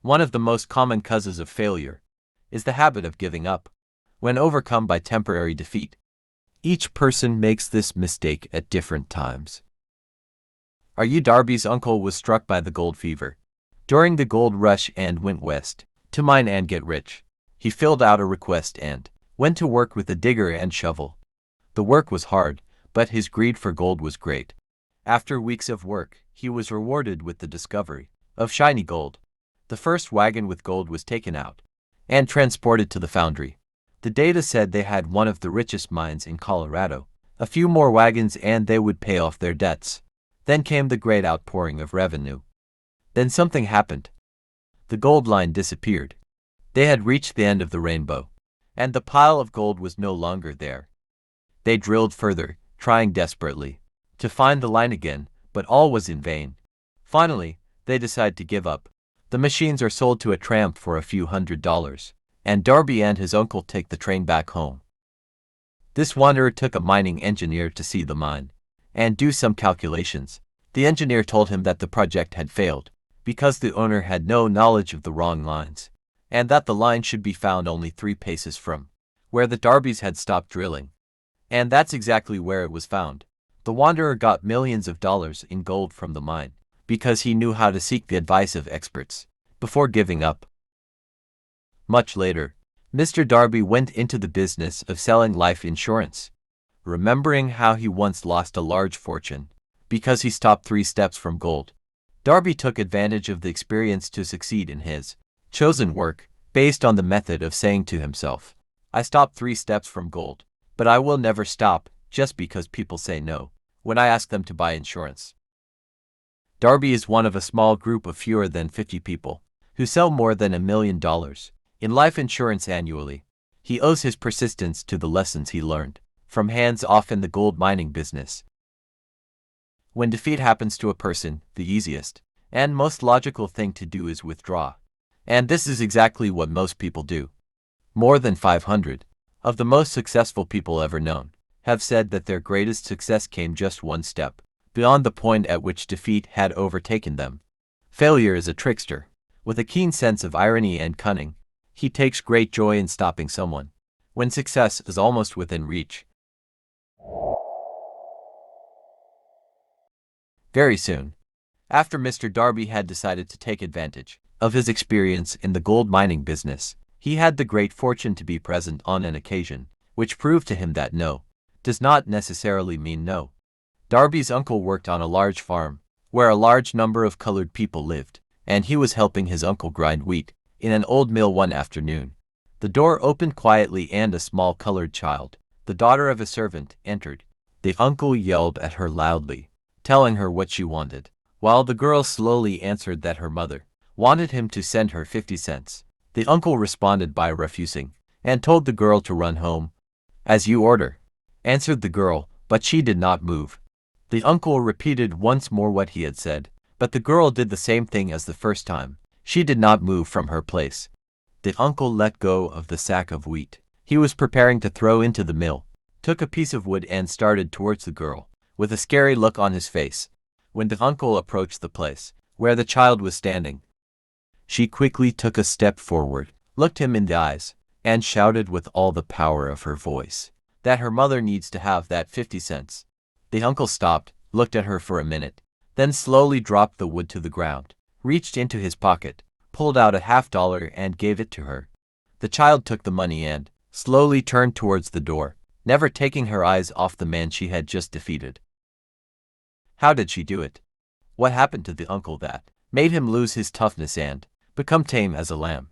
One of the most common causes of failure is the habit of giving up when overcome by temporary defeat. Each person makes this mistake at different times. Darby's uncle was struck by the gold fever during the gold rush and went west to mine and get rich. He filled out a request and went to work with a digger and shovel. The work was hard, but his greed for gold was great. After weeks of work, he was rewarded with the discovery of shiny gold. The first wagon with gold was taken out and transported to the foundry. The data said they had one of the richest mines in Colorado. A few more wagons and they would pay off their debts. Then came the great outpouring of revenue. Then something happened. The gold line disappeared. They had reached the end of the rainbow, and the pile of gold was no longer there. They drilled further, trying desperately to find the line again, but all was in vain. Finally, they decided to give up. The machines are sold to a tramp for a few $100s, and Darby and his uncle take the train back home. This wanderer took a mining engineer to see the mine and do some calculations. The engineer told him that the project had failed because the owner had no knowledge of the wrong lines, and that the line should be found only 3 paces from where the Darbys had stopped drilling. And that's exactly where it was found. The wanderer got millions of dollars in gold from the mine because he knew how to seek the advice of experts before giving up. Much later, Mr. Darby went into the business of selling life insurance, remembering how he once lost a large fortune because he stopped 3 steps from gold. Darby took advantage of the experience to succeed in his chosen work based on the method of saying to himself, "I stopped 3 steps from gold, but I will never stop just because people say no when I ask them to buy insurance." Darby is one of a small group of fewer than 50 people who sell more than $1 million in life insurance annually. He owes his persistence to the lessons he learned from hands-off in the gold mining business. When defeat happens to a person, the easiest and most logical thing to do is withdraw. And this is exactly what most people do. More than 500 of the most successful people ever known have said that their greatest success came just 1 step beyond the point at which defeat had overtaken them. Failure is a trickster. With a keen sense of irony and cunning, he takes great joy in stopping someone when success is almost within reach. Very soon, after Mr. Darby had decided to take advantage of his experience in the gold mining business, he had the great fortune to be present on an occasion which proved to him that no does not necessarily mean no. Darby's uncle worked on a large farm where a large number of colored people lived, and he was helping his uncle grind wheat in an old mill one afternoon. The door opened quietly and a small colored child, the daughter of a servant, entered. The uncle yelled at her loudly, telling her what she wanted, while the girl slowly answered that her mother wanted him to send her 50 cents. The uncle responded by refusing and told the girl to run home. "As you order," answered the girl, but she did not move. The uncle repeated once more what he had said, but the girl did the same thing as the first time. She did not move from her place. The uncle let go of the sack of wheat he was preparing to throw into the mill, took a piece of wood and started towards the girl, with a scary look on his face. When the uncle approached the place where the child was standing, she quickly took a step forward, looked him in the eyes, and shouted with all the power of her voice that her mother needs to have that 50 cents. The uncle stopped, looked at her for a minute, then slowly dropped the wood to the ground, reached into his pocket, pulled out a $50 and gave it to her. The child took the money and slowly turned towards the door, never taking her eyes off the man she had just defeated. How did she do it? What happened to the uncle that made him lose his toughness and become tame as a lamb?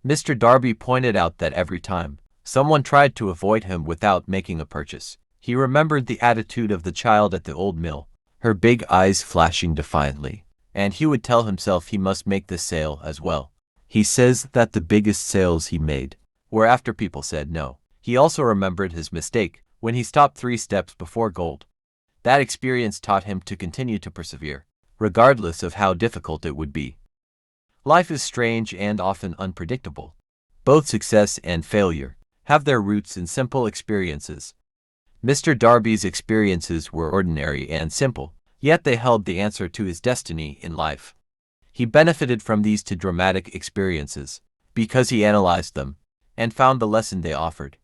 Mr. Darby pointed out that every time someone tried to avoid him without making a purchase, he remembered the attitude of the child at the old mill, her big eyes flashing defiantly, and he would tell himself he must make this sale as well. He says that the biggest sales he made were after people said no. He also remembered his mistake when he stopped 3 steps before gold. That experience taught him to continue to persevere, regardless of how difficult it would be. Life is strange and often unpredictable. Both success and failure have their roots in simple experiences. Mr. Darby's experiences were ordinary and simple, yet they held the answer to his destiny in life. He benefited from these two dramatic experiences because he analyzed them and found the lesson they offered.